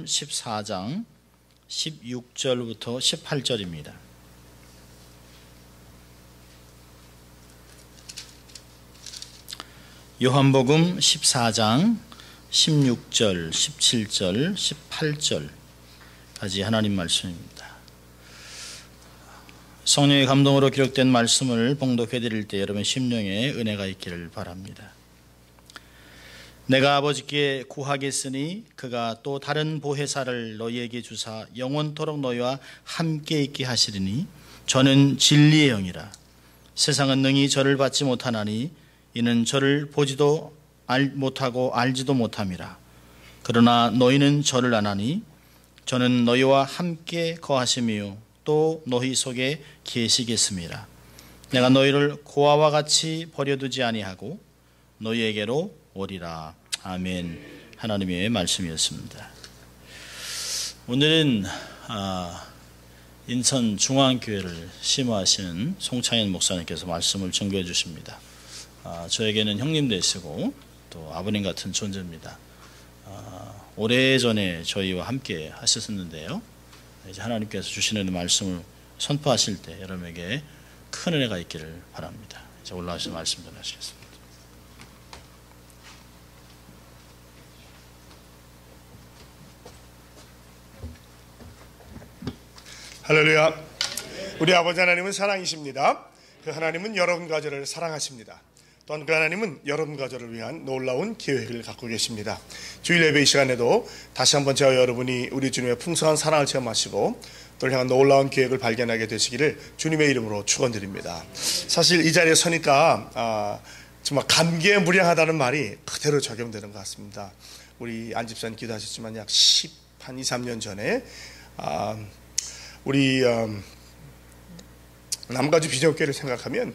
14장 16절부터 18절입니다. 요한복음 14장 16절, 17절, 18절까지 하나님 말씀입니다. 성령의 감동으로 기록된 말씀을 봉독해 드릴 때 여러분 심령에 은혜가 있기를 바랍니다. 내가 아버지께 구하겠으니 그가 또 다른 보혜사를 너희에게 주사 영원토록 너희와 함께 있게 하시리니 저는 진리의 영이라. 세상은 능히 저를 받지 못하나니 이는 저를 보지도 못하고 알지도 못함이라. 그러나 너희는 저를 아나니 저는 너희와 함께 거하심이요 또 너희 속에 계시겠습니다. 내가 너희를 고아와 같이 버려두지 아니하고 너희에게로 오리라. 아멘. 하나님의 말씀이었습니다. 오늘은 인천중앙교회를 심호하시는 송창현 목사님께서 말씀을 증거해 주십니다. 저에게는 형님 되시고 또 아버님 같은 존재입니다. 오래전에 저희와 함께 하셨었는데요, 이제 하나님께서 주시는 말씀을 선포하실 때 여러분에게 큰 은혜가 있기를 바랍니다. 이제 올라와서 말씀 전하시겠습니다. 할렐루야. 우리 아버지 하나님은 사랑이십니다. 그 하나님은 여러분 가정을 사랑하십니다. 또한 그 하나님은 여러분 가정을 위한 놀라운 계획을 갖고 계십니다. 주일 예배 이 시간에도 다시 한번 저와 여러분이 우리 주님의 풍성한 사랑을 체험하시고 또 향한 놀라운 계획을 발견하게 되시기를 주님의 이름으로 축원드립니다. 사실 이 자리에 서니까 정말 감개무량하다는 말이 그대로 적용되는 것 같습니다. 우리 안 집사님 기도하셨지만 약 2, 3년 전에 우리 남가주 비전교회를 생각하면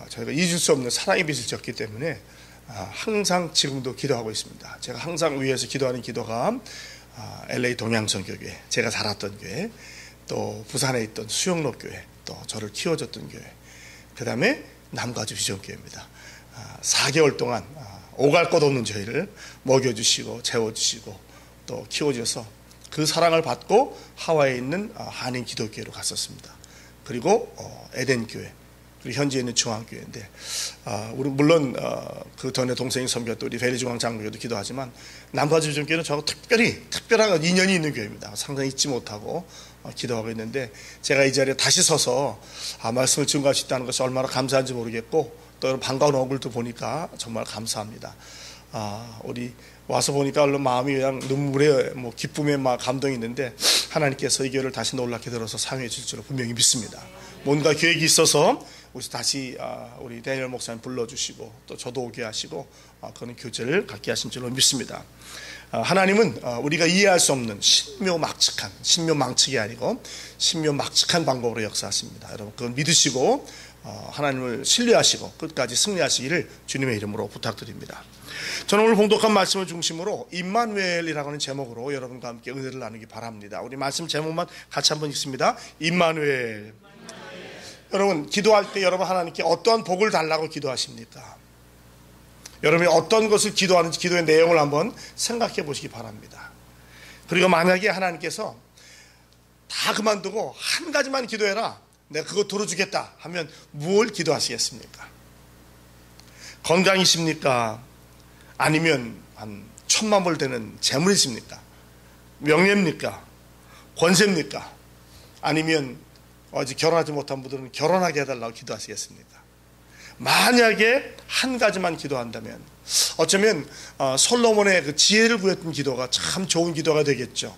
저희가 잊을 수 없는 사랑의 빛을 졌기 때문에 항상 지금도 기도하고 있습니다. 제가 항상 위에서 기도하는 기도가 LA 동양선교교회, 제가 살았던 교회, 또 부산에 있던 수영로 교회, 또 저를 키워줬던 교회, 그 다음에 남가주 비전교회입니다. 4개월 동안 오갈 것 없는 저희를 먹여주시고 재워주시고 또 키워줘서 그 사랑을 받고 하와이에 있는 한인 기독교회로 갔었습니다. 그리고 에덴교회, 그리고 현지에 있는 중앙교회인데 우리 물론 그 전에 동생이 섬겼던 우리 베리중앙 장로교회도 기도하지만 남가주 비전교회는 저하고 특별한 인연이 있는 교회입니다. 상당히 잊지 못하고 기도하고 있는데 제가 이 자리에 다시 서서 말씀을 증거할 수 있다는 것이 얼마나 감사한지 모르겠고 또 반가운 얼굴도 보니까 정말 감사합니다. 우리 와서 보니까 얼른 마음이 그냥 눈물에 기쁨에 막 감동이 있는데 하나님께서 이 교회를 다시 놀랍게 들어서 사용해 줄 줄로 분명히 믿습니다. 뭔가 계획이 있어서 우리 다시 우리 데니엘 목사님 불러주시고 또 저도 오게 하시고 그런 교제를 갖게 하신 줄로 믿습니다. 하나님은 우리가 이해할 수 없는 신묘망측이 아니고 신묘막측한 방법으로 역사하십니다. 여러분 그건 믿으시고 하나님을 신뢰하시고 끝까지 승리하시기를 주님의 이름으로 부탁드립니다. 저는 오늘 봉독한 말씀을 중심으로 임마누엘이라고 하는 제목으로 여러분과 함께 은혜를 나누기 바랍니다. 우리 말씀 제목만 같이 한번 읽습니다. 임마누엘. 여러분 기도할 때 여러분 하나님께 어떠한 복을 달라고 기도하십니까? 여러분이 어떤 것을 기도하는지 기도의 내용을 한번 생각해 보시기 바랍니다. 그리고 만약에 하나님께서 다 그만두고 한 가지만 기도해라, 내가 그거 들어주겠다 하면 무엇을 기도하시겠습니까? 건강이십니까? 아니면 한 1,000만 불 되는 재물이십니까? 명예입니까? 권세입니까? 아니면 아직 결혼하지 못한 분들은 결혼하게 해달라고 기도하시겠습니까? 만약에 한 가지만 기도한다면 어쩌면 솔로몬의 그 지혜를 구했던 기도가 참 좋은 기도가 되겠죠.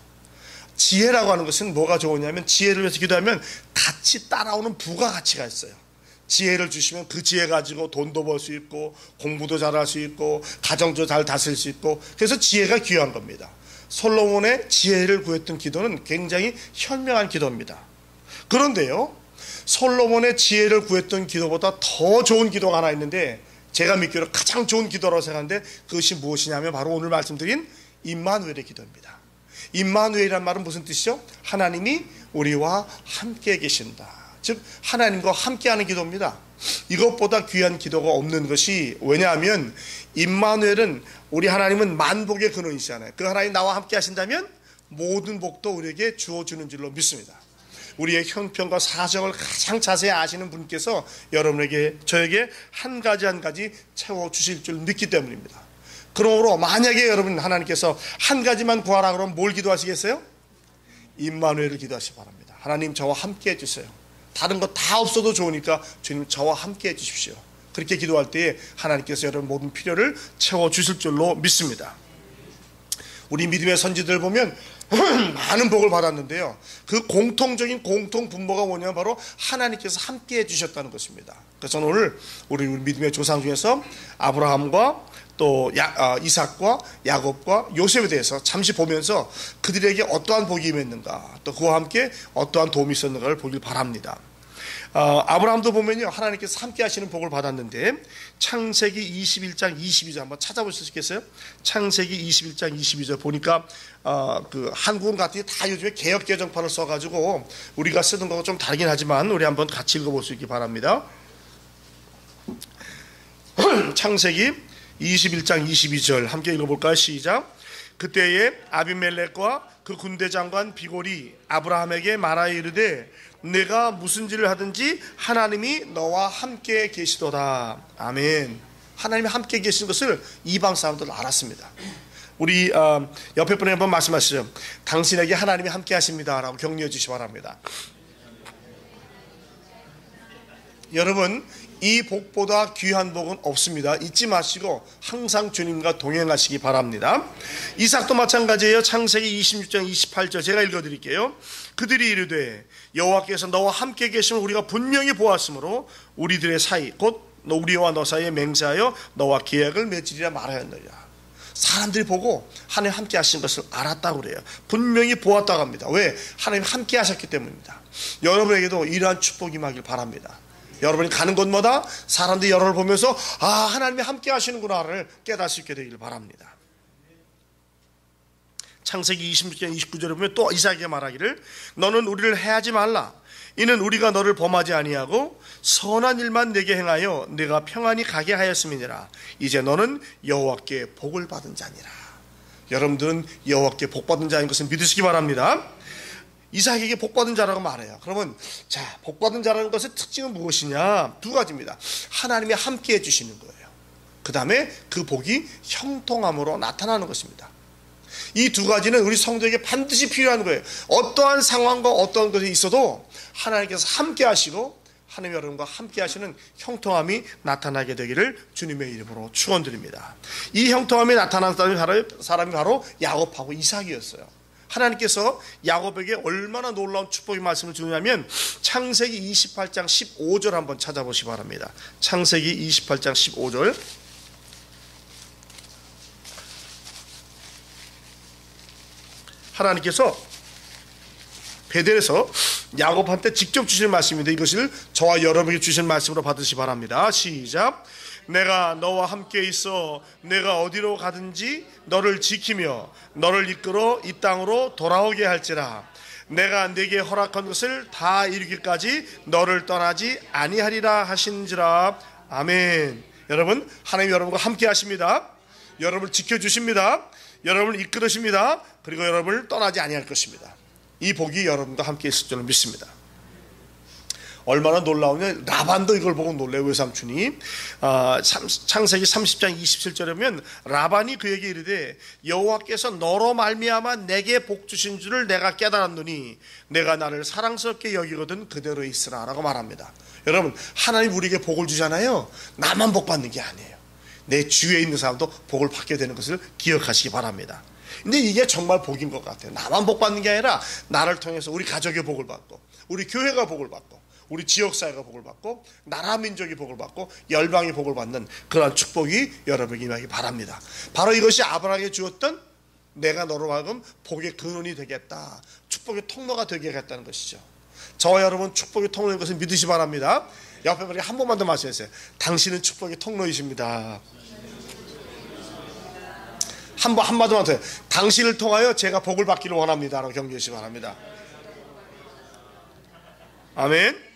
지혜라고 하는 것은 뭐가 좋으냐면 지혜를 위해서 기도하면 같이 따라오는 부가가치가 있어요. 지혜를 주시면 그 지혜 가지고 돈도 벌 수 있고 공부도 잘할 수 있고 가정도 잘 다스릴 수 있고, 그래서 지혜가 귀한 겁니다. 솔로몬의 지혜를 구했던 기도는 굉장히 현명한 기도입니다. 그런데요, 솔로몬의 지혜를 구했던 기도보다 더 좋은 기도가 하나 있는데 제가 믿기로 가장 좋은 기도라고 생각하는데 그것이 무엇이냐면 바로 오늘 말씀드린 임마누엘의 기도입니다. 임마누엘이란 말은 무슨 뜻이죠? 하나님이 우리와 함께 계신다. 즉 하나님과 함께하는 기도입니다. 이것보다 귀한 기도가 없는 것이, 왜냐하면 임마누엘은 우리 하나님은 만복의 근원이시잖아요. 그 하나님 나와 함께 하신다면 모든 복도 우리에게 주어주는 줄로 믿습니다. 우리의 형편과 사정을 가장 자세히 아시는 분께서 여러분에게, 저에게 한 가지 채워주실 줄 믿기 때문입니다. 그러므로 만약에 여러분 하나님께서 한 가지만 구하라 그러면 뭘 기도하시겠어요? 임마누엘을 기도하시기 바랍니다. 하나님, 저와 함께 해주세요. 다른 거 다 없어도 좋으니까 주님 저와 함께 해주십시오. 그렇게 기도할 때에 하나님께서 여러분 모든 필요를 채워주실 줄로 믿습니다. 우리 믿음의 선지들 보면 많은 복을 받았는데요, 그 공통적인 공통분모가 뭐냐면 바로 하나님께서 함께 해주셨다는 것입니다. 그래서 오늘 우리 믿음의 조상 중에서 아브라함과 또 이삭과 야곱과 요셉에 대해서 잠시 보면서 그들에게 어떠한 복이 임했는가, 또 그와 함께 어떠한 도움이 있었는가를 보길 바랍니다. 아브라함도 보면요, 하나님께서 함께 하시는 복을 받았는데, 창세기 21장 22절 한번 찾아보실 수 있겠어요? 창세기 21장 22절 보니까 그 한국은 같은 다 요즘에 개역 개정판을 써가지고 우리가 쓰는 거가 좀 다르긴 하지만 우리 한번 같이 읽어볼 수 있기 바랍니다. 창세기 21장 22절 함께 읽어볼까요? 시작. 그때에 아비멜렉과 그 군대 장관 비골이 아브라함에게 말하여 이르되 내가 무슨 일을 하든지 하나님이 너와 함께 계시도다. 아멘. 하나님이 함께 계시는 것을 이방 사람들 알았습니다. 우리 옆에 분에 한번 말씀하시죠. 당신에게 하나님이 함께 하십니다 라고 격려해 주시기 바랍니다. 여러분, 이 복보다 귀한 복은 없습니다. 잊지 마시고 항상 주님과 동행하시기 바랍니다. 이삭도 마찬가지예요. 창세기 26장 28절 제가 읽어드릴게요. 그들이 이르되 여호와께서 너와 함께 계심을 우리가 분명히 보았으므로 우리들의 사이 곧 우리와 너 사이에 맹세하여 너와 계약을 맺으리라 말하였느니라. 사람들이 보고 하나님 함께 하신 것을 알았다고 그래요. 분명히 보았다고 합니다. 왜? 하나님 함께 하셨기 때문입니다. 여러분에게도 이러한 축복이 임하길 바랍니다. 여러분이 가는 곳마다 사람들이 여러분을 보면서 하나님이 함께 하시는구나를 깨달을 수 있게 되기를 바랍니다. 창세기 26장 29절에 보면 또 이삭에게 말하기를 너는 우리를 해하지 말라. 이는 우리가 너를 범하지 아니하고 선한 일만 내게 행하여 내가 평안히 가게 하였음이니라. 이제 너는 여호와께 복을 받은 자니라. 여러분들은 여호와께 복 받은 자인 것을 믿으시기 바랍니다. 이삭에게 복받은 자라고 말해요. 그러면 자, 복받은 자라는 것의 특징은 무엇이냐? 두 가지입니다. 하나님이 함께 해주시는 거예요. 그 다음에 그 복이 형통함으로 나타나는 것입니다. 이 두 가지는 우리 성도에게 반드시 필요한 거예요. 어떠한 상황과 어떠한 것이 있어도 하나님께서 함께 하시고 하나님 여러분과 함께 하시는 형통함이 나타나게 되기를 주님의 이름으로 축원드립니다. 이 형통함이 나타난 사람이 바로 야곱하고 이삭이었어요. 하나님께서 야곱에게 얼마나 놀라운 축복의 말씀을 주냐면 창세기 28장 15절 한번 찾아보시기 바랍니다. 창세기 28장 15절 하나님께서 베델에서 야곱한테 직접 주신 말씀인데 이것을 저와 여러분에게 주신 말씀으로 받으시기 바랍니다. 시작. 내가 너와 함께 있어 내가 어디로 가든지 너를 지키며 너를 이끌어 이 땅으로 돌아오게 할지라. 내가 네게 허락한 것을 다 이루기까지 너를 떠나지 아니하리라 하신지라. 아멘. 여러분, 하나님 여러분과 함께 하십니다. 여러분을 지켜주십니다. 여러분을 이끌으십니다. 그리고 여러분을 떠나지 아니할 것입니다. 이 복이 여러분과 함께 있을 줄을 믿습니다. 얼마나 놀라우냐. 라반도 이걸 보고 놀래요. 외삼촌이 창세기 30장 27절에 보면 라반이 그에게 이르되 여호와께서 너로 말미암아 내게 복 주신 줄을 내가 깨달았노니 내가 나를 사랑스럽게 여기거든 그대로 있으라 라고 말합니다. 여러분, 하나님 우리에게 복을 주잖아요. 나만 복 받는 게 아니에요. 내 주위에 있는 사람도 복을 받게 되는 것을 기억하시기 바랍니다. 근데 이게 정말 복인 것 같아요. 나만 복 받는 게 아니라 나를 통해서 우리 가족의 복을 받고 우리 교회가 복을 받고 우리 지역사회가 복을 받고 나라 민족이 복을 받고 열방이 복을 받는 그러한 축복이 여러분에게 임하기 바랍니다. 바로 이것이 아브라함에게 주었던 내가 너로 하여금 복의 근원이 되겠다, 축복의 통로가 되겠다는 것이죠. 저와 여러분 축복의 통로인 것을 믿으시 바랍니다. 옆에 분에게 한 번만 더 말씀하세요. 당신은 축복의 통로이십니다. 한마디만 더 해요. 당신을 통하여 제가 복을 받기를 원합니다 라고 격려하시기 바랍니다. 아멘.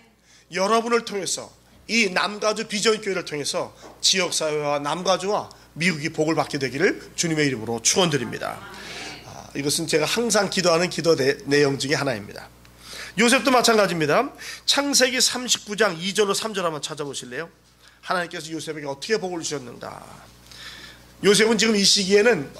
여러분을 통해서 이 남가주 비전교회를 통해서 지역사회와 남가주와 미국이 복을 받게 되기를 주님의 이름으로 축원드립니다. 이것은 제가 항상 기도하는 기도 내용 중에 하나입니다. 요셉도 마찬가지입니다. 창세기 39장 2절로 3절 한번 찾아보실래요? 하나님께서 요셉에게 어떻게 복을 주셨는가. 요셉은 지금 이 시기에는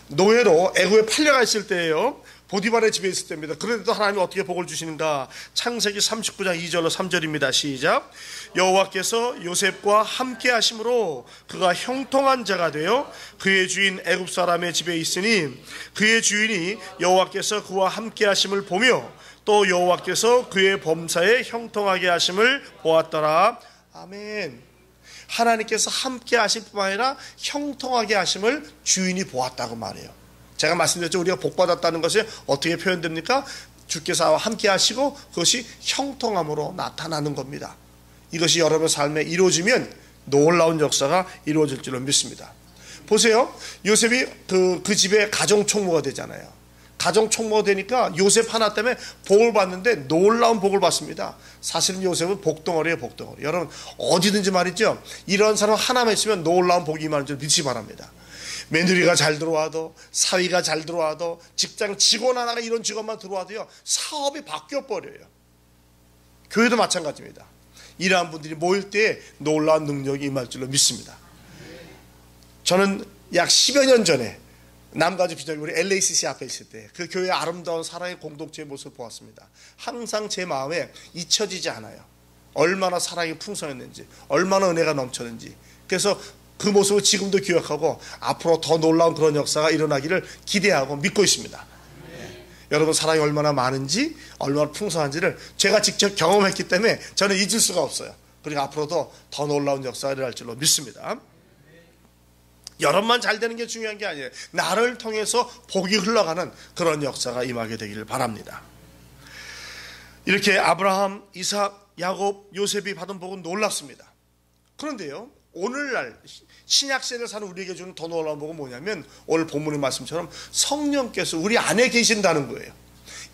노예로 애굽에 팔려가 있을 때예요. 보디발의 집에 있을 때입니다. 그런데도 하나님이 어떻게 복을 주시는가. 창세기 39장 2절로 3절입니다. 시작. 여호와께서 요셉과 함께 하심으로 그가 형통한 자가 되어 그의 주인 애굽 사람의 집에 있으니 그의 주인이 여호와께서 그와 함께 하심을 보며 또 여호와께서 그의 범사에 형통하게 하심을 보았더라. 아멘. 하나님께서 함께 하실 뿐만 아니라 형통하게 하심을 주인이 보았다고 말해요. 제가 말씀드렸죠. 우리가 복받았다는 것이 어떻게 표현됩니까? 주께서 함께 하시고 그것이 형통함으로 나타나는 겁니다. 이것이 여러분의 삶에 이루어지면 놀라운 역사가 이루어질 줄로 믿습니다. 보세요. 요셉이 그 집의 가정총무가 되잖아요. 가정총무가 되니까 요셉 하나 때문에 복을 받는데 놀라운 복을 받습니다. 사실은 요셉은 복덩어리예요. 복덩어리. 여러분 어디든지 말이죠. 이런 사람 하나만 있으면 놀라운 복이 임하는 줄 믿으시기 바랍니다. 며느리가 잘 들어와도, 사위가 잘 들어와도, 직장 직원 하나가 이런 직원만 들어와도요, 사업이 바뀌어버려요. 교회도 마찬가지입니다. 이러한 분들이 모일 때 놀라운 능력이 임할 줄로 믿습니다. 저는 약 10여 년 전에 남가주 비전교 우리 LACC 앞에 있을 때 그 교회의 아름다운 사랑의 공동체의 모습을 보았습니다. 항상 제 마음에 잊혀지지 않아요. 얼마나 사랑이 풍성했는지, 얼마나 은혜가 넘쳤는지. 그래서 그 모습을 지금도 기억하고 앞으로 더 놀라운 그런 역사가 일어나기를 기대하고 믿고 있습니다. 여러분 사랑이 얼마나 많은지, 얼마나 풍성한지를 제가 직접 경험했기 때문에 저는 잊을 수가 없어요. 그리고 앞으로도 더 놀라운 역사가 일어날 줄로 믿습니다. 여러분만 잘 되는 게 중요한 게 아니에요. 나를 통해서 복이 흘러가는 그런 역사가 임하게 되기를 바랍니다. 이렇게 아브라함, 이삭, 야곱, 요셉이 받은 복은 놀랍습니다. 그런데요, 오늘날 신약시대를 사는 우리에게 주는 더 놀라운 복은 뭐냐면 오늘 본문의 말씀처럼 성령께서 우리 안에 계신다는 거예요.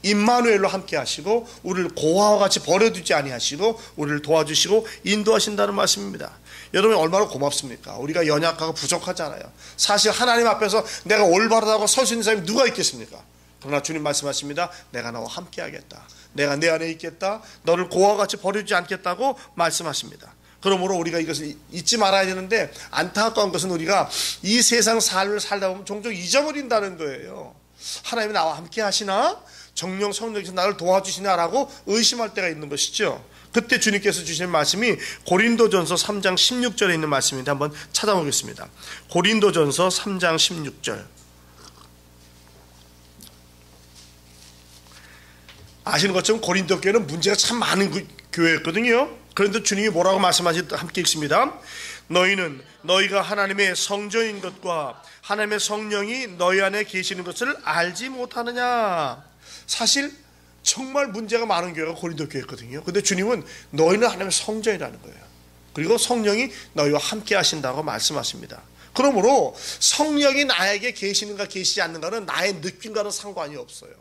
임마누엘로 함께 하시고 우리를 고아와 같이 버려두지 아니하시고 우리를 도와주시고 인도하신다는 말씀입니다. 여러분 얼마나 고맙습니까? 우리가 연약하고 부족하잖아요. 사실 하나님 앞에서 내가 올바르다고 설 수 있는 사람이 누가 있겠습니까? 그러나 주님 말씀하십니다. 내가 너와 함께 하겠다. 내가 내 안에 있겠다. 너를 고아와 같이 버리지 않겠다고 말씀하십니다. 그러므로 우리가 이것을 잊지 말아야 되는데 안타까운 것은 우리가 이 세상 삶을 살다 보면 종종 잊어버린다는 거예요. 하나님이 나와 함께 하시나? 정령 성령께서 나를 도와주시나라고 의심할 때가 있는 것이죠. 그때 주님께서 주시는 말씀이 고린도전서 3장 16절에 있는 말씀인데 한번 찾아보겠습니다. 고린도전서 3장 16절. 아시는 것처럼 고린도 교회는 문제가 참 많은 교회였거든요. 그런데 주님이 뭐라고 말씀하시는지 함께 읽습니다. 너희는 너희가 하나님의 성전인 것과 하나님의 성령이 너희 안에 계시는 것을 알지 못하느냐. 사실 정말 문제가 많은 교회가 고린도 교회였거든요. 그런데 주님은 너희는 하나님의 성전이라는 거예요. 그리고 성령이 너희와 함께 하신다고 말씀하십니다. 그러므로 성령이 나에게 계시는가 계시지 않는가는 나의 느낌과는 상관이 없어요.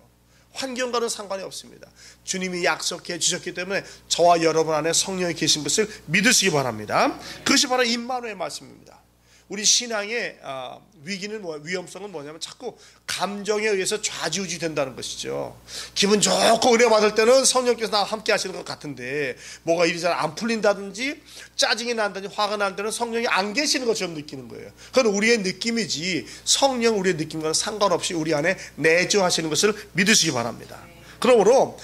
환경과는 상관이 없습니다. 주님이 약속해 주셨기 때문에 저와 여러분 안에 성령이 계신 것을 믿으시기 바랍니다. 그것이 바로 임마누엘 말씀입니다. 우리 신앙의 위험성은 뭐냐면 자꾸 감정에 의해서 좌지우지 된다는 것이죠. 기분 좋고 은혜 받을 때는 성령께서 나와 함께 하시는 것 같은데 뭐가 일이 잘 안 풀린다든지 짜증이 난다든지 화가 날 때는 성령이 안 계시는 것처럼 느끼는 거예요. 그건 우리의 느낌이지 성령 우리의 느낌과는 상관없이 우리 안에 내주하시는 것을 믿으시기 바랍니다. 그러므로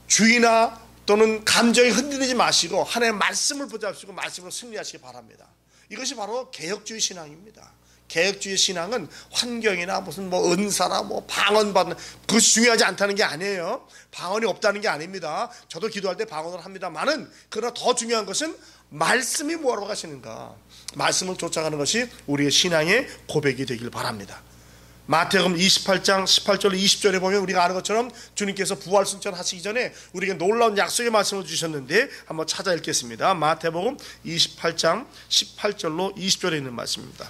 주의나 또는 감정이 흔들리지 마시고 하나님의 말씀을 붙잡으시고 말씀으로 승리하시기 바랍니다. 이것이 바로 개혁주의 신앙입니다. 개혁주의 신앙은 환경이나 무슨 은사나 방언받는 그것이 중요하지 않다는 게 아니에요. 방언이 없다는 게 아닙니다. 저도 기도할 때 방언을 합니다만은 그러나 더 중요한 것은 말씀이 뭐라고 하시는가. 말씀을 쫓아가는 것이 우리의 신앙의 고백이 되길 바랍니다. 마태복음 28장 18절 20절에 보면 우리가 아는 것처럼 주님께서 부활 승천하시기 전에 우리에게 놀라운 약속의 말씀을 주셨는데 한번 찾아 읽겠습니다. 마태복음 28장 18절로 20절에 있는 말씀입니다.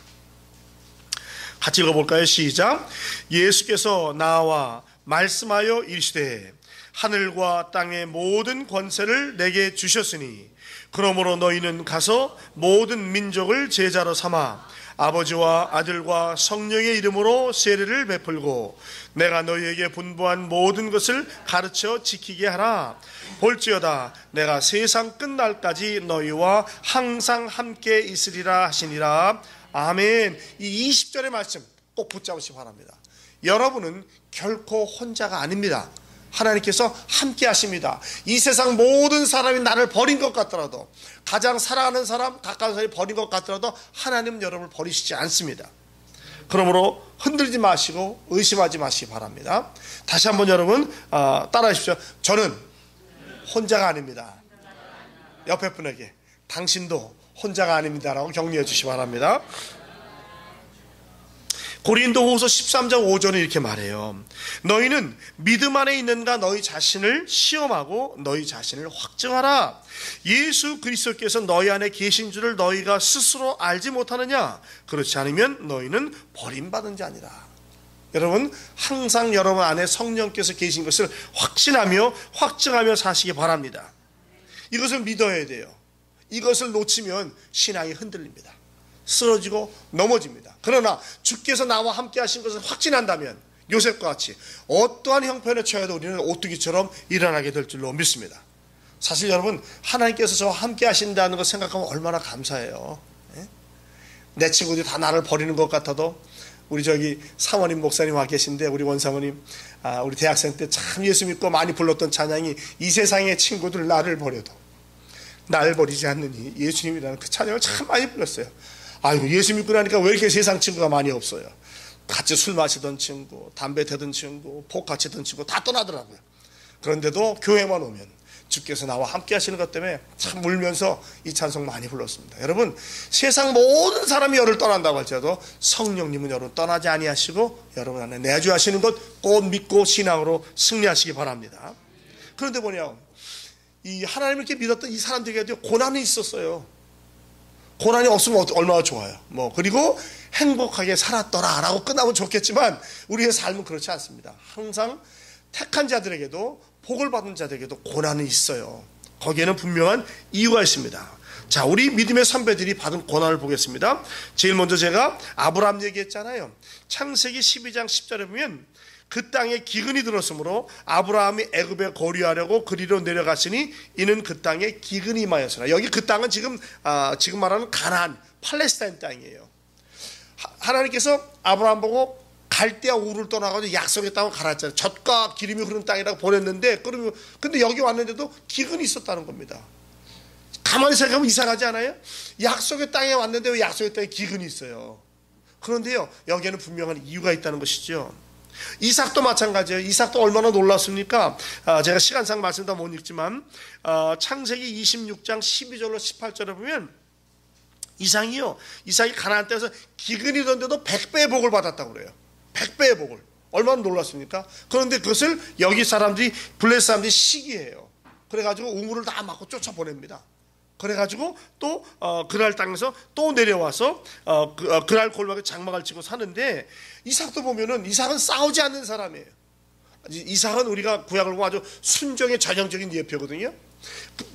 같이 읽어볼까요? 시작. 예수께서 나와 말씀하여 이르시되 하늘과 땅의 모든 권세를 내게 주셨으니 그러므로 너희는 가서 모든 민족을 제자로 삼아 아버지와 아들과 성령의 이름으로 세례를 베풀고 내가 너희에게 분부한 모든 것을 가르쳐 지키게 하라. 볼지어다 내가 세상 끝날까지 너희와 항상 함께 있으리라 하시니라. 아멘. 이 20절의 말씀 꼭 붙잡으시기 바랍니다. 여러분은 결코 혼자가 아닙니다. 하나님께서 함께 하십니다. 이 세상 모든 사람이 나를 버린 것 같더라도, 가장 사랑하는 사람, 가까운 사람이 버린 것 같더라도 하나님은 여러분을 버리시지 않습니다. 그러므로 흔들지 마시고 의심하지 마시기 바랍니다. 다시 한번 여러분 따라하십시오. 저는 혼자가 아닙니다. 옆에 분에게 당신도 혼자가 아닙니다라고 격려해 주시기 바랍니다. 고린도후서 13장 5절은 이렇게 말해요. 너희는 믿음 안에 있는가 너희 자신을 시험하고 너희 자신을 확증하라. 예수 그리스도께서 너희 안에 계신 줄을 너희가 스스로 알지 못하느냐? 그렇지 않으면 너희는 버림받은 자니라. 여러분, 항상 여러분 안에 성령께서 계신 것을 확신하며 확증하며 사시기 바랍니다. 이것을 믿어야 돼요. 이것을 놓치면 신앙이 흔들립니다. 쓰러지고 넘어집니다. 그러나 주께서 나와 함께 하신 것을 확신한다면 요셉과 같이 어떠한 형편에 처해도 우리는 오뚜기처럼 일어나게 될 줄로 믿습니다. 사실 여러분, 하나님께서 저와 함께 하신다는 것 생각하면 얼마나 감사해요. 내 친구들이 다 나를 버리는 것 같아도, 우리 저기 사모님 목사님 와 계신데, 우리 원사모님 우리 대학생 때 참 예수 믿고 많이 불렀던 찬양이 이 세상의 친구들 나를 버려도 날 버리지 않느니, 예수님이라는 그 찬양을 참 많이 불렀어요. 아이고, 예수 믿고 나니까 왜 이렇게 세상 친구가 많이 없어요. 같이 술 마시던 친구, 담배 태던 친구, 포카 치던 친구 다 떠나더라고요. 그런데도 교회만 오면 주께서 나와 함께 하시는 것 때문에 참 울면서 이 찬송 많이 불렀습니다. 여러분, 세상 모든 사람이 여러분을 떠난다고 할지라도 성령님은 여러분 떠나지 아니하시고 여러분 안에 내주하시는 것 꼭 믿고 신앙으로 승리하시기 바랍니다. 그런데 뭐냐, 이 하나님을 이렇게 믿었던 이 사람들에게도 고난이 있었어요. 고난이 없으면 얼마나 좋아요. 그리고 행복하게 살았더라 라고 끝나면 좋겠지만 우리의 삶은 그렇지 않습니다. 항상 택한 자들에게도, 복을 받은 자들에게도 고난은 있어요. 거기에는 분명한 이유가 있습니다. 자, 우리 믿음의 선배들이 받은 고난을 보겠습니다. 제일 먼저 제가 아브라함 얘기했잖아요. 창세기 12장 10절에 보면 그 땅에 기근이 들었으므로 아브라함이 애굽에 거류하려고 그리로 내려갔으니 이는 그 땅에 기근이 임하였으나. 여기 그 땅은 지금 말하는 가나안, 팔레스타인 땅이에요. 하나님께서 아브라함 보고 갈대아 우를 떠나가지고 약속의 땅을 가라앉잖아요. 젖과 기름이 흐르는 땅이라고 보냈는데, 근데 여기 왔는데도 기근이 있었다는 겁니다. 가만히 생각하면 이상하지 않아요? 약속의 땅에 왔는데 왜 약속의 땅에 기근이 있어요? 그런데요, 여기에는 분명한 이유가 있다는 것이죠. 이삭도 마찬가지예요. 이삭도 얼마나 놀랐습니까? 제가 시간상 말씀 다 못 읽지만 창세기 26장 12절로 18절에 보면 이삭이 가나안 땅에서 기근이 있었는데도 100배의 복을 받았다고 그래요. 100배의 복을. 얼마나 놀랐습니까? 그런데 그것을 여기 사람들이, 블레셋 사람들이 시기해요. 그래가지고 우물을 다 막고 쫓아보냅니다. 그래가지고 또 그랄 땅에서 또 내려와서 그랄 골목에 장막을 치고 사는데, 이삭도 보면은 이삭은 싸우지 않는 사람이에요. 이삭은 우리가 구약을 보면 아주 순종의 전형적인 예표거든요.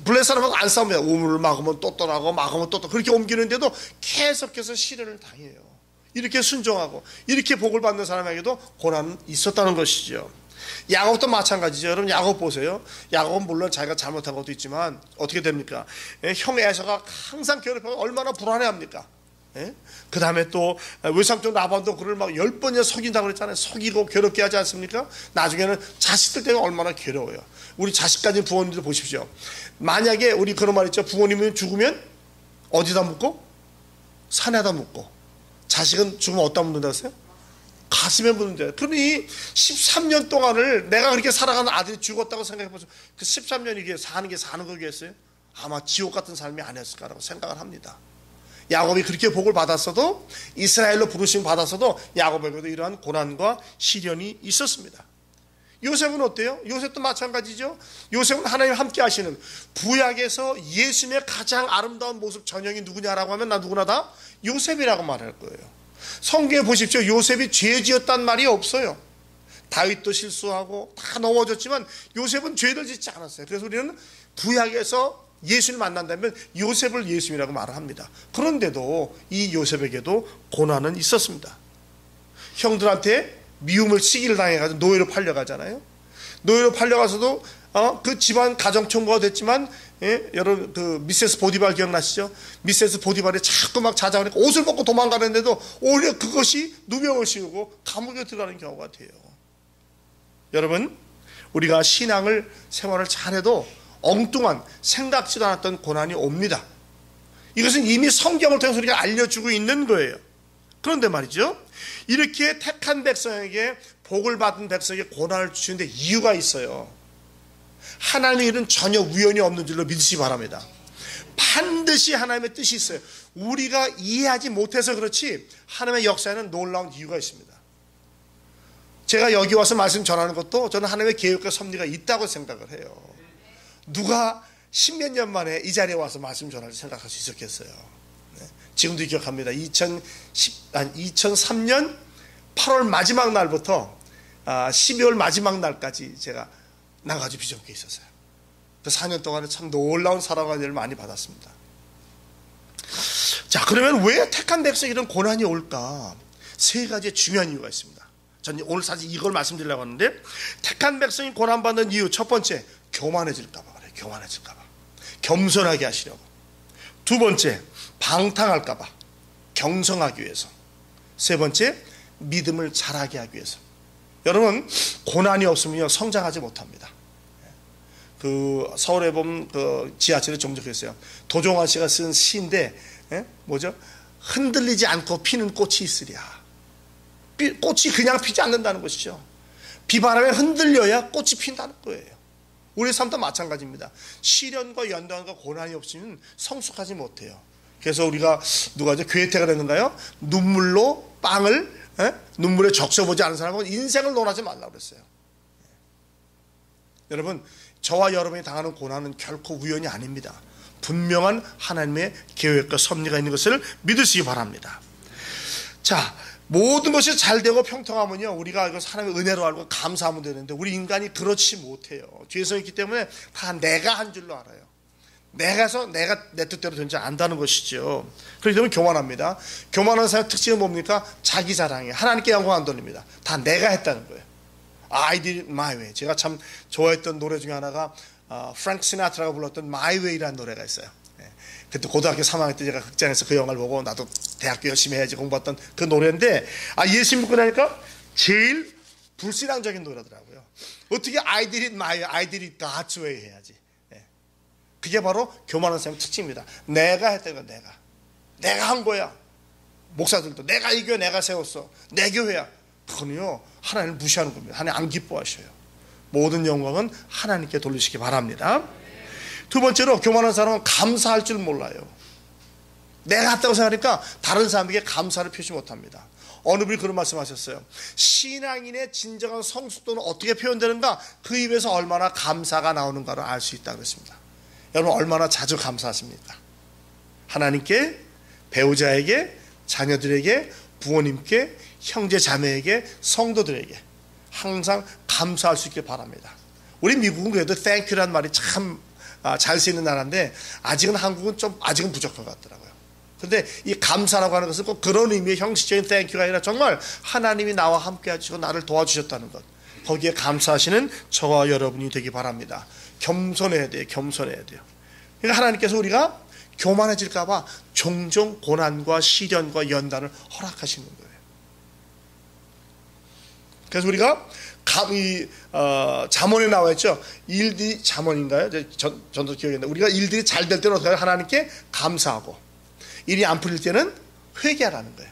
블레셋 사람하고 안 싸웁니다. 우물을 막으면 또 떠나고 막으면 또 그렇게 옮기는데도 계속해서 시련을 당해요. 이렇게 순종하고 이렇게 복을 받는 사람에게도 고난은 있었다는 것이죠. 야곱도 마찬가지죠. 여러분, 야곱 보세요. 야곱은 물론 자기가 잘못한 것도 있지만 어떻게 됩니까? 형 에서가 항상 괴롭히고 얼마나 불안해합니까? 그 다음에 또 외삼촌 라반도 그를 막 10번이나 속인다고 그랬잖아요. 속이고 괴롭게 하지 않습니까? 나중에는 자식들 때문에 얼마나 괴로워요. 우리 자식 가진 부모님들 보십시오. 만약에 우리 그런 말 있죠. 부모님이 죽으면 어디다 묻고? 산에다 묻고. 자식은 죽으면 어디다 묻는다고 했어요? 가슴에 묻는데. 그러니 13년 동안을 내가 그렇게 살아가는 아들이 죽었다고 생각해보세요. 그 13년이 이게 사는 거겠어요? 아마 지옥 같은 삶이 아니었을까라고 생각을 합니다. 야곱이 그렇게 복을 받았어도, 이스라엘로 부르심 받았어도 야곱에게도 이러한 고난과 시련이 있었습니다. 요셉은 어때요? 요셉도 마찬가지죠. 요셉은 하나님 함께 하시는, 구약에서 예수님의 가장 아름다운 모습 전형이 누구냐라고 하면 나 누구나 다 요셉이라고 말할 거예요. 성경에 보십시오. 요셉이 죄 지었단 말이 없어요. 다윗도 실수하고 다 넘어졌지만 요셉은 죄를 짓지 않았어요. 그래서 우리는 구약에서 예수를 만난다면 요셉을 예수님이라고 말을 합니다. 그런데도 이 요셉에게도 고난은 있었습니다. 형들한테 미움을 시기를 당해가지고 노예로 팔려가잖아요. 노예로 팔려가서도 그 집안 가정총무가 됐지만, 여러분 그 미세스 보디발 기억나시죠? 미세스 보디발이 자꾸 막 찾아오니까 옷을 벗고 도망가는데도 오히려 그것이 누명을 씌우고 감옥에 들어가는 경우가 돼요. 여러분, 우리가 신앙을 생활을 잘해도 엉뚱한 생각지도 않았던 고난이 옵니다. 이것은 이미 성경을 통해서 우리가 알려주고 있는 거예요. 그런데 말이죠, 이렇게 택한 백성에게, 복을 받은 백성에게 고난을 주시는데 이유가 있어요. 하나님의 일은 전혀 우연이 없는 줄로 믿으시기 바랍니다. 반드시 하나님의 뜻이 있어요. 우리가 이해하지 못해서 그렇지 하나님의 역사에는 놀라운 이유가 있습니다. 제가 여기 와서 말씀 전하는 것도 저는 하나님의 계획과 섭리가 있다고 생각을 해요. 누가 십몇 년 만에 이 자리에 와서 말씀 전할 생각할 수 있었겠어요. 지금도 기억합니다. 2003년 8월 마지막 날부터 12월 마지막 날까지 제가 나가지고 비전교회에 있었어요. 그 4년 동안에 참 놀라운 사랑과 은혜를 많이 받았습니다. 자, 그러면 왜 택한 백성에 이런 고난이 올까? 세 가지의 중요한 이유가 있습니다. 저는 오늘 사실 이걸 말씀드리려고 하는데, 택한 백성이 고난받는 이유, 첫 번째, 교만해질까봐 그래요. 교만해질까봐. 겸손하게 하시려고. 두 번째, 방탕할까봐. 경성하기 위해서. 세 번째, 믿음을 잘하게 하기 위해서. 여러분, 고난이 없으면요 성장하지 못합니다. 그 서울에 보면 그 지하철에 종종 있어요. 도종환 씨가 쓴 시인데, 뭐죠? 흔들리지 않고 피는 꽃이 있으랴. 꽃이 그냥 피지 않는다는 것이죠. 비바람에 흔들려야 꽃이 핀다는 거예요. 우리 삶도 마찬가지입니다. 시련과 연단과 고난이 없으면 성숙하지 못해요. 그래서 우리가 누가 이제 괴테가 됐는가요? 눈물로 빵을, 눈물에 적셔보지 않은 사람은 인생을 논하지 말라고 그랬어요. 여러분, 저와 여러분이 당하는 고난은 결코 우연이 아닙니다. 분명한 하나님의 계획과 섭리가 있는 것을 믿으시기 바랍니다. 자, 모든 것이 잘 되고 평통하면요 우리가 이거 하나님의 은혜로 알고 감사하면 되는데, 우리 인간이 그렇지 못해요. 죄성이 있기 때문에 다 내가 한 줄로 알아요. 내가 내 뜻대로 되는지 안다는 것이죠. 그렇기 때문에 교만합니다. 교만한 사람의 특징은 뭡니까? 자기 자랑이에요. 하나님께 영광 안 돌립니다. 다 내가 했다는 거예요. I did it my way. 제가 참 좋아했던 노래 중에 하나가 프랭크 시나트라가 불렀던 My Way라는 노래가 있어요. 그때 고등학교 3학년 때 제가 극장에서 그 영화를 보고 나도 대학교 열심히 해야지 공부했던 그 노래인데, 예수 믿고 나니까 제일 불신앙적인 노래더라고요. 어떻게 I did it my way, I did it God's way 해야지. 그게 바로 교만한 사람의 특징입니다. 내가 했다는 건 내가 한 거야. 목사들도 내가 이 교회 내가 세웠어, 내 교회야. 그건요 하나님을 무시하는 겁니다. 하나님 안 기뻐하셔요. 모든 영광은 하나님께 돌리시기 바랍니다. 두 번째로, 교만한 사람은 감사할 줄 몰라요. 내가 했다고 생각하니까 다른 사람에게 감사를 표시 못합니다. 어느 분이 그런 말씀하셨어요. 신앙인의 진정한 성숙도는 어떻게 표현되는가? 그 입에서 얼마나 감사가 나오는가를 알 수 있다고 했습니다. 여러분, 얼마나 자주 감사하십니까? 하나님께, 배우자에게, 자녀들에게, 부모님께, 형제 자매에게, 성도들에게 항상 감사할 수 있길 바랍니다. 우리 미국은 그래도 thank you란 말이 참 잘 쓰이는 나라인데, 아직은 한국은 좀 아직은 부족한 것 같더라고요. 그런데 이 감사라고 하는 것은 꼭 그런 의미의 형식적인 thank you가 아니라 정말 하나님이 나와 함께 하시고 나를 도와주셨다는 것, 거기에 감사하시는 저와 여러분이 되기 바랍니다. 겸손해야 돼요. 겸손해야 돼요. 그러니까 하나님께서 우리가 교만해질까 봐 종종 고난과 시련과 연단을 허락하시는 거예요. 그래서 우리가 잠언에 나와 있죠. 일들이, 잠언인가요? 전도 기억이 안 나요. 우리가 일들이 잘 될 때는 어떻게 해요? 하나님께 감사하고, 일이 안 풀릴 때는 회개하라는 거예요.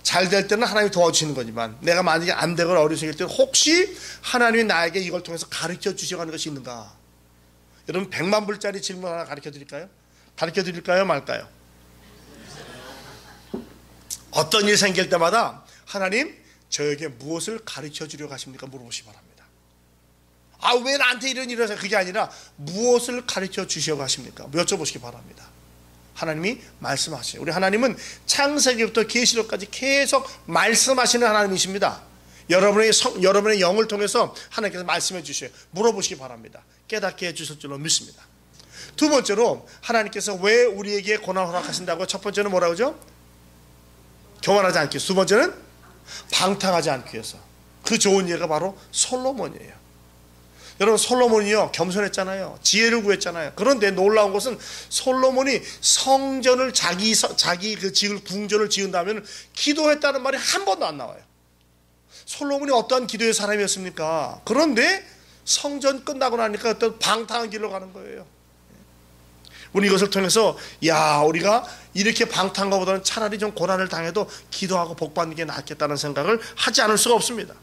잘 될 때는 하나님이 도와주시는 거지만, 내가 만약에 안 되거나 어려움이 생길 때는 혹시 하나님이 나에게 이걸 통해서 가르쳐 주시고 하는 것이 있는가? 여러분, 100만 불짜리 질문 하나 가르쳐 드릴까요? 가르쳐 드릴까요? 말까요? 어떤 일이 생길 때마다 하나님, 저에게 무엇을 가르쳐 주려고 하십니까? 물어보시기 바랍니다. 왜 나한테 이런 일을 하세요? 그게 아니라 무엇을 가르쳐 주시려고 하십니까? 여쭤보시기 바랍니다. 하나님이 말씀하시죠. 우리 하나님은 창세기부터 계시록까지 계속 말씀하시는 하나님이십니다. 여러분의 영을 통해서 하나님께서 말씀해 주셔요. 물어보시기 바랍니다. 깨닫게 해주실 줄로 믿습니다. 두 번째로 하나님께서 왜 우리에게 고난을 허락하신다고요? 첫 번째는 뭐라고 하죠? 교만하지 않기 위해서. 두 번째는 방탕하지 않기 위해서. 그 좋은 예가 바로 솔로몬이에요. 여러분, 솔로몬이요 겸손했잖아요. 지혜를 구했잖아요. 그런데 놀라운 것은 솔로몬이 성전을 자기 그 지을 궁전을 지은다면 기도했다는 말이 한 번도 안 나와요. 솔로몬이 어떠한 기도의 사람이었습니까? 그런데 성전 끝나고 나니까 어떤 방탕한 길로 가는 거예요. 우리 이것을 통해서 우리가 이렇게 방탕한 것보다는 차라리 좀 고난을 당해도 기도하고 복받는 게 낫겠다는 생각을 하지 않을 수가 없습니다.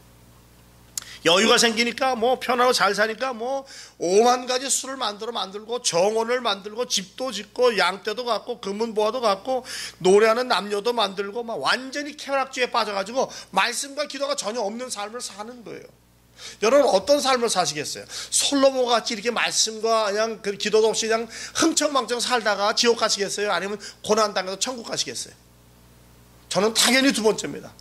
여유가 생기니까 편하고 잘 사니까 5만 가지 술을 만들고 정원을 만들고 집도 짓고 양떼도 갖고 금은보화도 갖고 노래하는 남녀도 만들고 완전히 쾌락주의에 빠져가지고 말씀과 기도가 전혀 없는 삶을 사는 거예요. 여러분, 어떤 삶을 사시겠어요? 솔로몬 같이 이렇게 말씀과 그냥 기도도 없이 그냥 흥청망청 살다가 지옥 가시겠어요? 아니면 고난 당해서 천국 가시겠어요? 저는 당연히 두 번째입니다.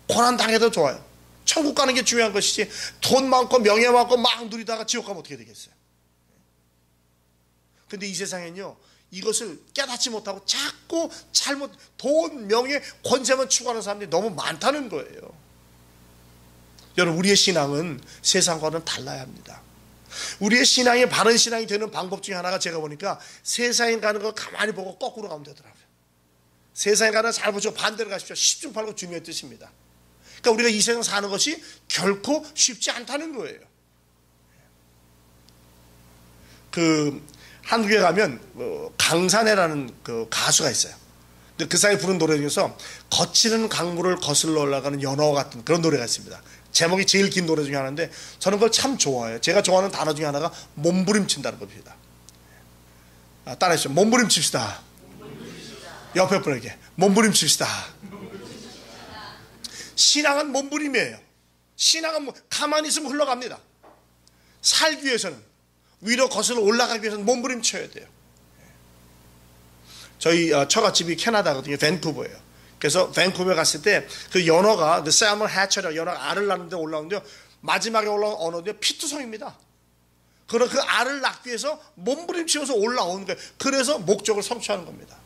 고난 당해도 좋아요. 천국 가는 게 중요한 것이지 돈 많고 명예 많고 막 누리다가 지옥 가면 어떻게 되겠어요? 근데 이 세상엔요, 이것을 깨닫지 못하고 자꾸 돈, 명예, 권세만 추구하는 사람들이 너무 많다는 거예요. 여러분, 우리의 신앙은 세상과는 달라야 합니다. 우리의 신앙이 바른 신앙이 되는 방법 중에 하나가 제가 보니까 세상에 가는 거 가만히 보고 거꾸로 가면 되더라고요. 세상에 가는 거 잘 보시고 반대로 가십시오. 10중 8구 주님의 뜻입니다. 그러니까 우리가 이 세상 사는 것이 결코 쉽지 않다는 거예요. 한국에 가면 강산해라는 그 가수가 있어요. 근데 그 사람이 부른 노래 중에서 거치는 강물을 거슬러 올라가는 연어 같은 그런 노래가 있습니다. 제목이 제일 긴 노래 중에 하나인데 저는 그걸 참 좋아해요. 제가 좋아하는 단어 중에 하나가 몸부림친다는 겁니다. 따라해주세요. 몸부림칩시다. 옆에 분에게 몸부림칩시다. 신앙은 몸부림이에요. 신앙은 가만히 있으면 흘러갑니다. 살기 위해서는, 위로 거슬러 올라가기 위해서는 몸부림쳐야 돼요. 저희 처갓집이 캐나다거든요. 밴쿠버예요. 그래서 밴쿠버에 갔을 때 그 연어가 셀먼 해처리라고 연어가 알을 낳는데 올라오는데요, 마지막에 올라온 언어인데 피투성입니다. 그런 그 알을 낳기 위해서 몸부림치면서 올라오는 거예요. 그래서 목적을 성취하는 겁니다.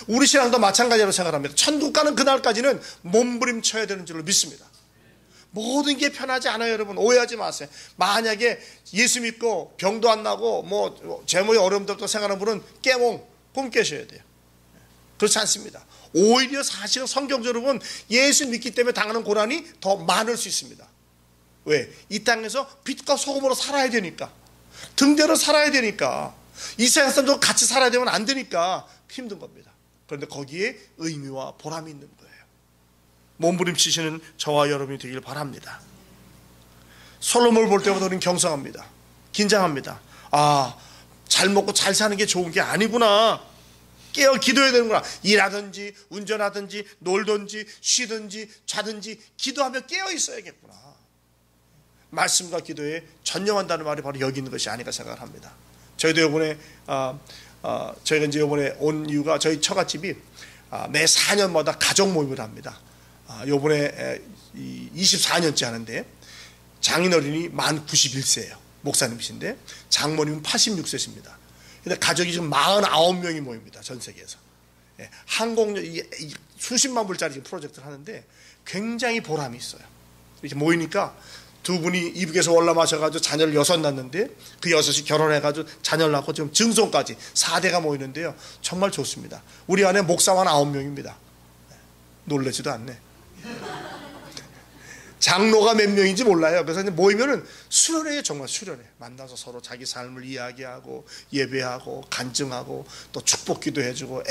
우리 신앙도 마찬가지로 생각합니다. 천국 가는 그날까지는 몸부림쳐야 되는 줄로 믿습니다. 모든 게 편하지 않아요. 여러분, 오해하지 마세요. 만약에 예수 믿고 병도 안 나고 재물이 어려움도 없다고 생각하는 분은 꿈 깨셔야 돼요. 그렇지 않습니다. 오히려 사실은 성경적으로 보면 예수 믿기 때문에 당하는 고난이 더 많을 수 있습니다. 왜? 이 땅에서 빛과 소금으로 살아야 되니까, 등대로 살아야 되니까, 이 세상 사람도 같이 살아야 되면 안 되니까 힘든 겁니다. 그런데 거기에 의미와 보람이 있는 거예요. 몸부림치시는 저와 여러분이 되길 바랍니다. 솔로몬을 볼 때마다 우리는 경성합니다. 긴장합니다. 잘 먹고 잘 사는 게 좋은 게 아니구나. 깨어 기도해야 되는구나. 일하든지 운전하든지 놀든지 쉬든지 자든지 기도하며 깨어 있어야겠구나. 말씀과 기도에 전념한다는 말이 바로 여기 있는 것이 아닌가 생각을 합니다. 저희도 이번에 저희가 이제 이번에 온 이유가 저희 처갓집이 매 4년마다 가족 모임을 합니다. 이번에 24년째 하는데 장인어른이 만 91세예요. 목사님이신데 장모님은 86세십니다. 근데 가족이 지금 49명이 모입니다. 전 세계에서. 항공료 수십만 불짜리 지금 프로젝트를 하는데 굉장히 보람이 있어요. 이렇게 모이니까 두 분이 이북에서 월남하셔가지고 자녀를 6 낳는데 그 6이 결혼해가지고 자녀를 낳고 지금 증손까지 4대가 모이는데요. 정말 좋습니다. 우리 안에 목사만 9명입니다. 놀라지도 않네. 장로가 몇 명인지 몰라요. 그래서 모이면은 수련회에 정말 수련회. 만나서 서로 자기 삶을 이야기하고 예배하고 간증하고 또 축복기도 해주고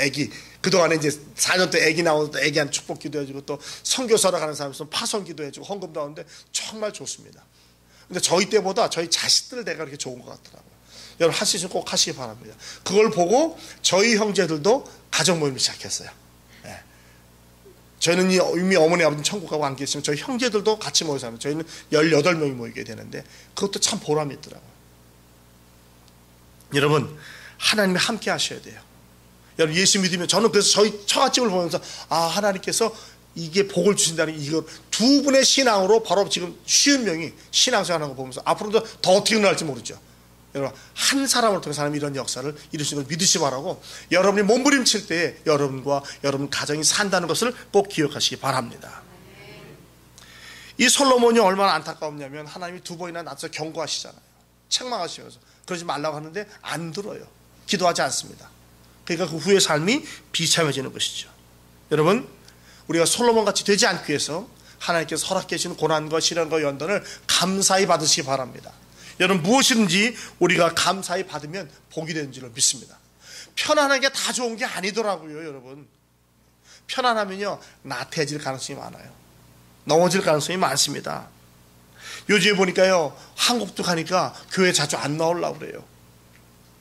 그동안에 이제 4년 때 애기 나오는 또 애기한테 축복기도 해주고 또 선교사로 가는 사람 있으면 파송기도 해주고 헌금도 하는데 정말 좋습니다. 근데 저희 때보다 저희 자식들 내가 그렇게 좋은 것 같더라고요. 여러분 할 수 있으면 꼭 하시기 바랍니다. 그걸 보고 저희 형제들도 가족 모임을 시작했어요. 저희는 이미 어머니 아버지 천국 가고 안 계시면 저희 형제들도 같이 모여서 합니다. 저희는 18명이 모이게 되는데 그것도 참 보람이 있더라고요. 여러분 하나님이 함께 하셔야 돼요. 여러분 예수 믿으면 저는 그래서 저희 처갓집을 보면서 하나님께서 이게 복을 주신다는 이거 두 분의 신앙으로 바로 지금 50명이 신앙생활하는 거 보면서 앞으로도 더 어떻게 늘어날지 모르죠. 여러분, 한 사람을 통해서 하나님이 이런 역사를 이루시는 걸 믿으시 바라고, 여러분이 몸부림칠 때 여러분과 여러분 가정이 산다는 것을 꼭 기억하시기 바랍니다. 이 솔로몬이 얼마나 안타까웠냐면 하나님이 2번이나 나서 경고하시잖아요. 책망하시면서 그러지 말라고 하는데 안 들어요. 기도하지 않습니다. 그러니까 그 후의 삶이 비참해지는 것이죠. 여러분, 우리가 솔로몬같이 되지 않기 위해서 하나님께서 허락해 주시는 고난과 시련과 연단을 감사히 받으시기 바랍니다. 여러분, 무엇이든지 우리가 감사히 받으면 복이 되는 줄로 믿습니다. 편안한 게 다 좋은 게 아니더라고요. 여러분, 편안하면요 나태해질 가능성이 많아요. 넘어질 가능성이 많습니다. 요즘에 보니까요, 한국도 가니까 교회 자주 안 나오려고 그래요.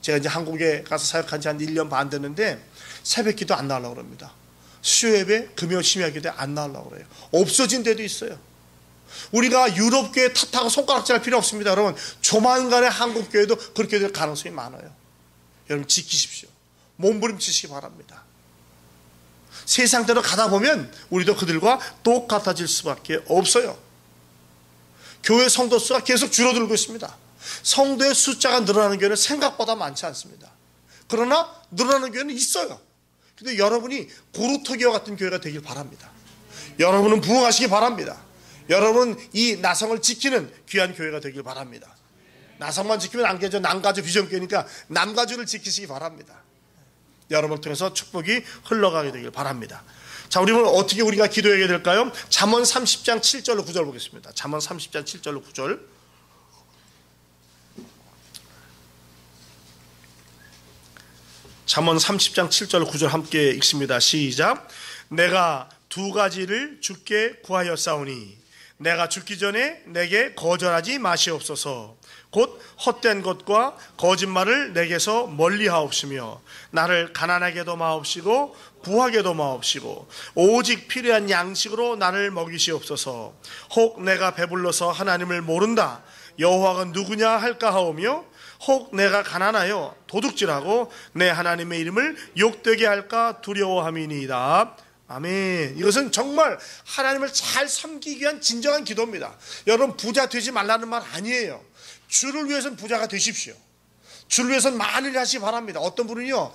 제가 이제 한국에 가서 사역한 지 한 1년 반 됐는데 새벽 기도 안 나오려고 그럽니다. 수요예배, 금요 심야기도에 안 나오려고 그래요. 없어진 데도 있어요. 우리가 유럽교회 탓하고 손가락질할 필요 없습니다. 여러분, 조만간에 한국교회도 그렇게 될 가능성이 많아요. 여러분, 지키십시오. 몸부림치시기 바랍니다. 세상대로 가다 보면 우리도 그들과 똑같아질 수밖에 없어요. 교회 성도 수가 계속 줄어들고 있습니다. 성도의 숫자가 늘어나는 교회는 생각보다 많지 않습니다. 그러나 늘어나는 교회는 있어요. 근데 여러분이 고루터기와 같은 교회가 되길 바랍니다. 여러분은 부흥하시기 바랍니다. 여러분, 이 나성을 지키는 귀한 교회가 되길 바랍니다. 나성만 지키면 안 되죠. 남가주 비전교회니까 남가주를 지키시기 바랍니다. 여러분을 통해서 축복이 흘러가게 되길 바랍니다. 자, 우리는 어떻게 우리가 기도해야 될까요? 잠언 30장 7절로 9절 보겠습니다. 잠언 30장 7절로 9절. 잠언 30장 7절 9절 함께 읽습니다. 시작. 내가 2가지를 주께 구하였사오니 내가 죽기 전에 내게 거절하지 마시옵소서. 곧 헛된 것과 거짓말을 내게서 멀리하옵시며 나를 가난하게도 마옵시고 부하게도 마옵시고 오직 필요한 양식으로 나를 먹이시옵소서. 혹 내가 배불러서 하나님을 모른다 여호와가 누구냐 할까 하오며 혹 내가 가난하여 도둑질하고 내 하나님의 이름을 욕되게 할까 두려워함이니이다. 아멘. 이것은 정말 하나님을 잘 섬기기 위한 진정한 기도입니다. 여러분, 부자 되지 말라는 말 아니에요. 주를 위해서는 부자가 되십시오. 주를 위해서는 많은 일 하시기 바랍니다. 어떤 분은요,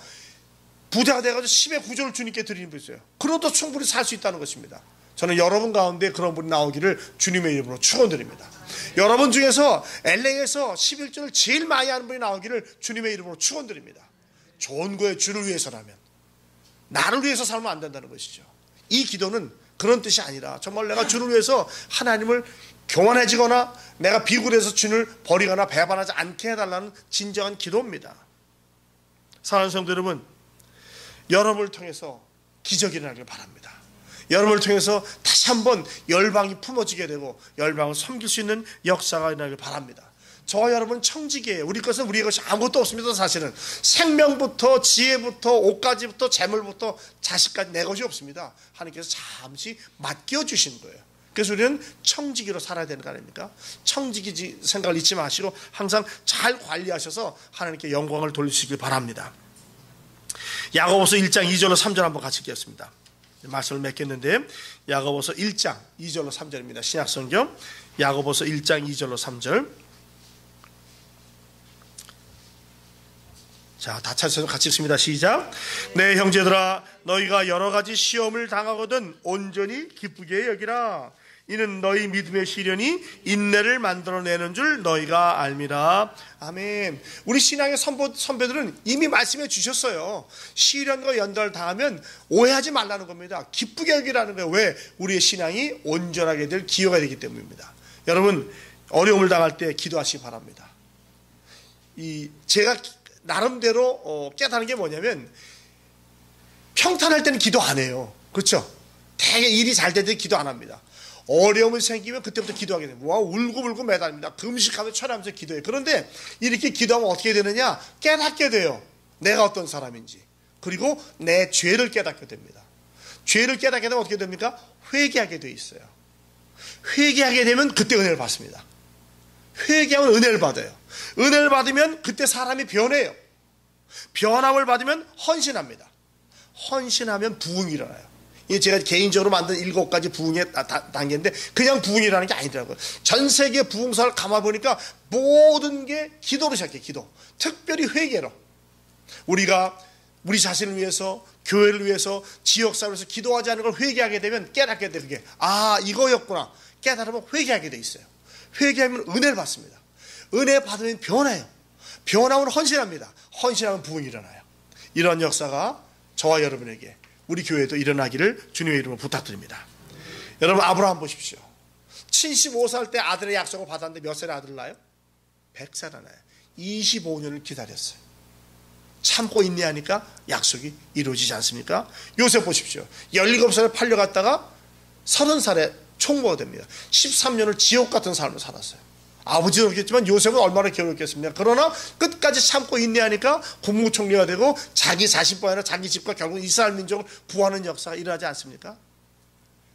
부자가 돼가지고 10의 9조를 주님께 드리는 분이 있어요. 그러도 충분히 살 수 있다는 것입니다. 저는 여러분 가운데 그런 분이 나오기를 주님의 이름으로 축원드립니다. 여러분 중에서 LA에서 11조를 제일 많이 하는 분이 나오기를 주님의 이름으로 축원드립니다. 좋은 거에 주를 위해서라면, 나를 위해서 살면 안 된다는 것이죠. 이 기도는 그런 뜻이 아니라 정말 내가 주를 위해서 하나님을 교만해지거나 내가 비굴해서 주를 버리거나 배반하지 않게 해달라는 진정한 기도입니다. 사랑하는 성도 여러분, 여러분을 통해서 기적이 일어나길 바랍니다. 여러분을 통해서 다시 한번 열방이 품어지게 되고 열방을 섬길 수 있는 역사가 일어나길 바랍니다. 저와 여러분 청지기예요. 우리 것은 우리의 것이 아무것도 없습니다. 사실은 생명부터 지혜부터 옷가지부터 재물부터 자식까지 내 것이 없습니다. 하나님께서 잠시 맡겨주신 거예요. 그래서 우리는 청지기로 살아야 되는 거 아닙니까? 청지기 생각을 잊지 마시고 항상 잘 관리하셔서 하나님께 영광을 돌리시길 바랍니다. 야고보서 1장 2절로 3절 한번 같이 읽겠습니다. 말씀을 맺겠는데 야고보서 1장 2절로 3절입니다. 신약성경 야고보서 1장 2절로 3절. 자, 다 찾으셔서 같이 읽습니다. 시작. 내 형제들아, 너희가 여러 가지 시험을 당하거든 온전히 기쁘게 여기라. 이는 너희 믿음의 시련이 인내를 만들어내는 줄 너희가 알미라. 아멘. 우리 신앙의 선배들은 이미 말씀해 주셨어요. 시련과 연단을 당하면 오해하지 말라는 겁니다. 기쁘게 여기라는 거예요. 왜? 우리의 신앙이 온전하게 될 기회가 되기 때문입니다. 여러분, 어려움을 당할 때 기도하시기 바랍니다. 제가 나름대로 깨닫는 게 뭐냐면, 평탄할 때는 기도 안 해요. 그렇죠? 되게 일이 잘 될 때 기도 안 합니다. 어려움이 생기면 그때부터 기도하게 됩니다. 와, 울고불고 매달립니다. 금식하면서 철회하면서 기도해요. 그런데 이렇게 기도하면 어떻게 되느냐? 깨닫게 돼요. 내가 어떤 사람인지. 그리고 내 죄를 깨닫게 됩니다. 죄를 깨닫게 되면 어떻게 됩니까? 회개하게 돼 있어요. 회개하게 되면 그때 은혜를 받습니다. 회개하면 은혜를 받아요. 은혜를 받으면 그때 사람이 변해요. 변함을 받으면 헌신합니다. 헌신하면 부흥이 일어나요. 이 제가 개인적으로 만든 7가지 부흥의 단계인데 그냥 부흥이라는 게 아니더라고요. 전 세계 부흥사를 감아보니까 모든 게 기도로 시작해. 기도. 특별히 회개로. 우리가 우리 자신을 위해서, 교회를 위해서, 지역사회를 위해서 기도하지 않는 걸 회개하게 되면 깨닫게 돼. 그게 이거였구나 깨달으면 회개하게 돼 있어요. 회개하면 은혜를 받습니다. 은혜 받으면 변해요. 변하면 헌신합니다. 헌신하면 부흥이 일어나요. 이런 역사가 저와 여러분에게, 우리 교회에도 일어나기를 주님의 이름으로 부탁드립니다. 여러분, 아브라함 보십시오. 75살 때 아들의 약속을 받았는데 몇 살에 아들을 낳아요? 100살 나요. 25년을 기다렸어요. 참고 인내하니까 약속이 이루어지지 않습니까? 요셉 보십시오. 17살에 팔려갔다가 30살에 총무가 됩니다. 13년을 지옥 같은 삶을 살았어요. 아버지는 없겠지만 요셉은 얼마나 괴롭겠습니까? 그러나 끝까지 참고 인내하니까 국무총리가 되고 자기 자신뿐 아니라 자기 집과 결국 이스라엘 민족을 구하는 역사가 일어나지 않습니까?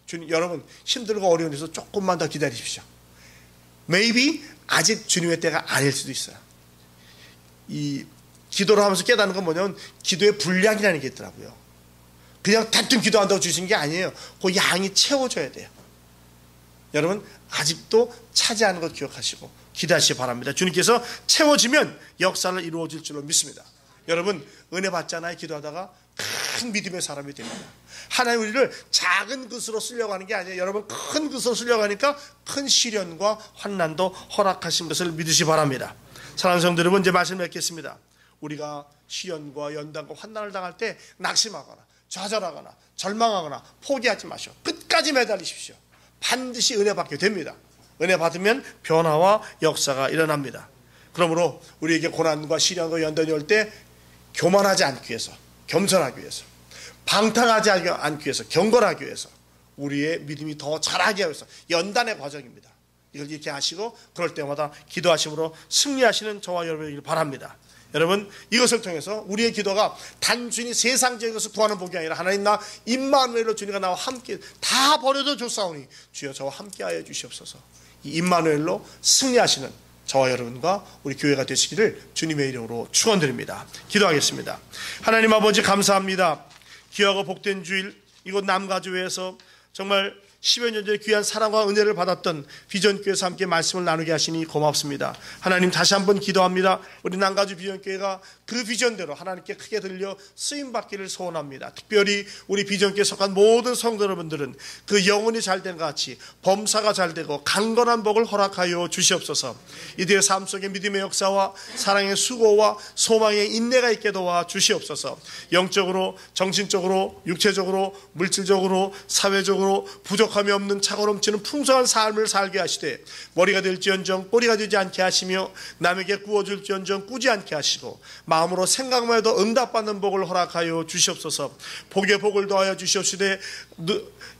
주님, 여러분 힘들고 어려운 데서 조금만 더 기다리십시오. Maybe 아직 주님의 때가 아닐 수도 있어요. 이 기도를 하면서 깨닫는 건 뭐냐면 기도의 분량이라는 게 있더라고요. 그냥 대뜸 기도한다고 주신 게 아니에요. 그 양이 채워져야 돼요. 여러분, 아직도 차지하는 것 기억하시고 기도하시기 바랍니다. 주님께서 채워지면 역사를 이루어질 줄로 믿습니다. 여러분, 은혜 받잖아요. 기도하다가 큰 믿음의 사람이 됩니다. 하나님 우리를 작은 것으로 쓰려고 하는 게 아니에요. 여러분, 큰 것으로 쓰려고 하니까 큰 시련과 환난도 허락하신 것을 믿으시기 바랍니다. 사랑하는 성도 여러분, 이제 말씀 맺겠습니다. 우리가 시련과 연단과 환난을 당할 때 낙심하거나 좌절하거나 절망하거나 포기하지 마시오. 끝까지 매달리십시오. 반드시 은혜 받게 됩니다. 은혜 받으면 변화와 역사가 일어납니다. 그러므로 우리에게 고난과 시련과 연단이 올 때 교만하지 않기 위해서, 겸손하기 위해서, 방탕하지 않기 위해서, 경건하기 위해서, 우리의 믿음이 더 자라게 하기 위해서 연단의 과정입니다. 이걸 이렇게 하시고 그럴 때마다 기도하심으로 승리하시는 저와 여러분이길 바랍니다. 여러분, 이것을 통해서 우리의 기도가 단순히 세상적인 것을 구하는 복이 아니라 하나님 나 임마누엘로 주님과 나와 함께 다 버려도 좋사오니 주여 저와 함께하여 주시옵소서. 이 임마누엘로 승리하시는 저와 여러분과 우리 교회가 되시기를 주님의 이름으로 축원드립니다. 기도하겠습니다. 하나님 아버지, 감사합니다. 귀하고 복된 주일 이곳 남가주에서 정말 10여 년 전에 귀한 사랑과 은혜를 받았던 비전교회에서 함께 말씀을 나누게 하시니 고맙습니다. 하나님, 다시 한번 기도합니다. 우리 남가주 비전교회가 그 비전대로 하나님께 크게 들려 쓰임받기를 소원합니다. 특별히 우리 비전교회에 속한 모든 성도 여러분들은 그 영혼이 잘된 것 같이 범사가 잘되고 강건한 복을 허락하여 주시옵소서. 이들의 삶 속에 믿음의 역사와 사랑의 수고와 소망의 인내가 있게 도와 주시옵소서. 영적으로, 정신적으로, 육체적으로, 물질적으로, 사회적으로 부족함이 없는 차고 넘치는 풍성한 삶을 살게 하시되 머리가 될지언정 꼬리가 되지 않게 하시며 남에게 구워줄지언정 꾸지 않게 하시고 마음으로 생각만 해도 응답받는 복을 허락하여 주시옵소서. 복의 복을 더하여 주시옵시되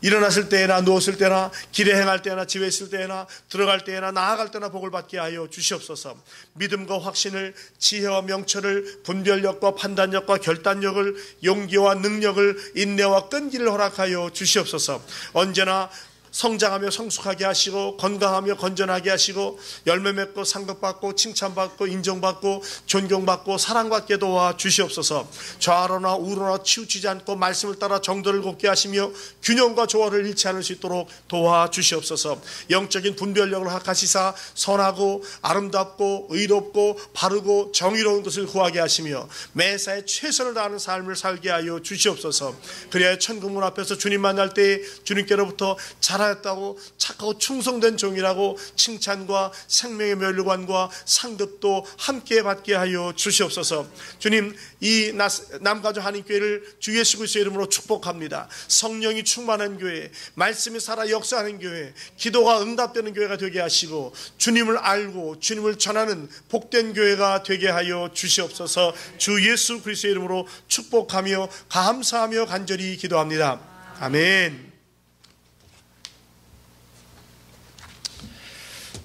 일어났을 때나 누웠을 때나 길에 행할 때나 집에 있을 때나 들어갈 때나 나아갈 때나 복을 받게 하여 주시옵소서. 믿음과 확신을, 지혜와 명철을, 분별력과 판단력과 결단력을, 용기와 능력을, 인내와 끈기를 허락하여 주시옵소서. 언제나 성장하며 성숙하게 하시고 건강하며 건전하게 하시고 열매 맺고 상급받고 칭찬받고 인정받고 존경받고 사랑받게 도와 주시옵소서. 좌로나 우로나 치우치지 않고 말씀을 따라 정도를 곱게 하시며 균형과 조화를 잃지 않을 수 있도록 도와 주시옵소서. 영적인 분별력을 허락하시사 선하고 아름답고 의롭고 바르고 정의로운 것을 구하게 하시며 매사에 최선을 다하는 삶을 살게 하여 주시옵소서. 그래야 천국문 앞에서 주님 만날 때 주님께로부터 잘하였다고 착하고 충성된 종이라고 칭찬과 생명의 멸류관과 상급도 함께 받게 하여 주시옵소서. 주님, 이 남가주 한인교회를 주 예수 그리스도의 이름으로 축복합니다. 성령이 충만한 교회, 말씀이 살아 역사하는 교회, 기도가 응답되는 교회가 되게 하시고 주님을 알고 주님을 전하는 복된 교회가 되게 하여 주시옵소서. 주 예수 그리스도의 이름으로 축복하며 감사하며 간절히 기도합니다. 아멘.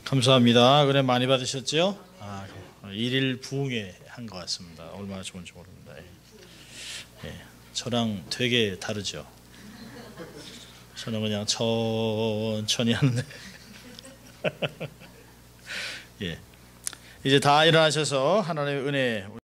감사합니다. 은혜 많이 받으셨죠? 일일 부흥회 한 것 같습니다. 얼마나 좋은지 모릅니다. 예, 저랑 되게 다르죠. 저는 그냥 천천히 하는데 예, 이제 다 일어나셔서 하나님의 은혜